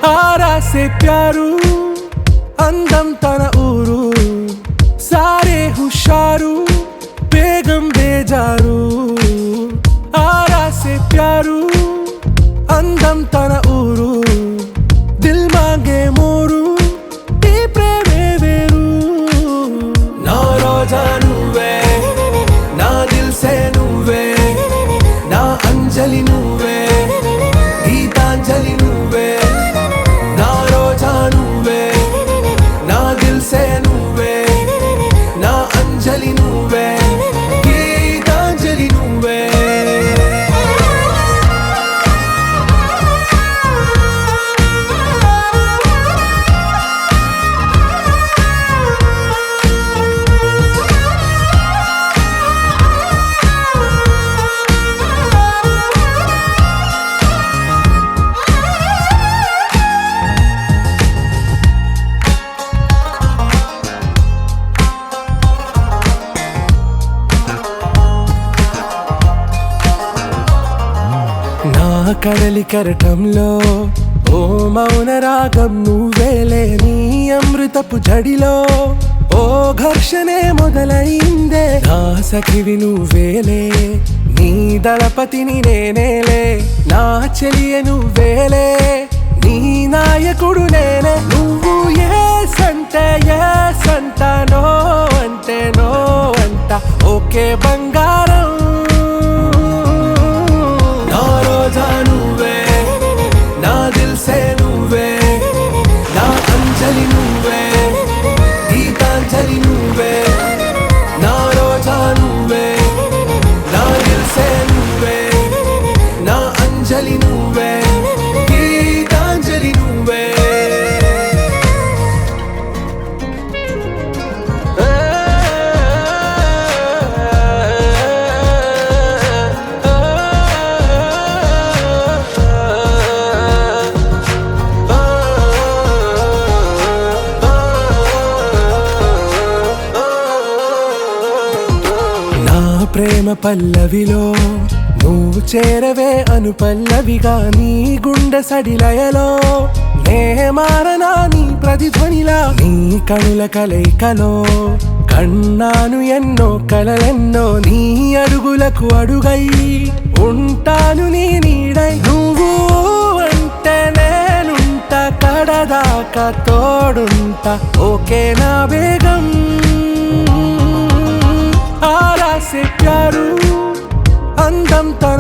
आरा से प्यारू अंदम तन ऊरू सारे हुशारू बेगम बेजारू आरा से प्यारू अंदम तन ऊरू दिल मांगे मोरू ఈ ప్రేమే వేరు నా రోజా నువ్వే నా దిల్ సే నువ్వే నా అంజలి నువ్వే గీతాంజలి నువ్వే నా రోజా నువ్వే నా దిల్ సే నువ్వే నా అంజలి నువ్వే గీతాంజలి నువ్వే కడలి కరటంలో ఓ మౌన రాగం నువ్వేలే నీ అమృతపు జడిలో ఓ ఘర్షణే మొదలైందే నా సఖివి నువ్వేలే నీ దళపతిని నేనేలే నా చెలియ నువ్వేలే నీ నాయకుడు నేనే నువ్వు ఏ సంట నో అంటే నో అంట ఓకే బంగారం రోజా నువ్వే నా దిల్ సే నువ్వే నా అంజలి నువ్వే గీతాంజలి నువ్వే నా రోజా నువ్వే నా దిల్ సే నువ్వే నా అంజలి నువ్వే గీతాంజలి నువ్వే ప్రేమ పల్లవిలో నువ్వు చేరవే అను పల్లవిగా నీ గుండె సడిలయలో నే మారనా నీ ప్రతిధ్వనిలా నీ కనుల కలయికలో కన్నాను ఎన్నో కలలెన్నో నీ అడుగులకు అడుగై ఉంటాను నీ నీడై నువ్వు అంటే నేనుంట కడదాకా తోడుంటా ఓకే నా బేగం आरा से प्यारू अंदम तन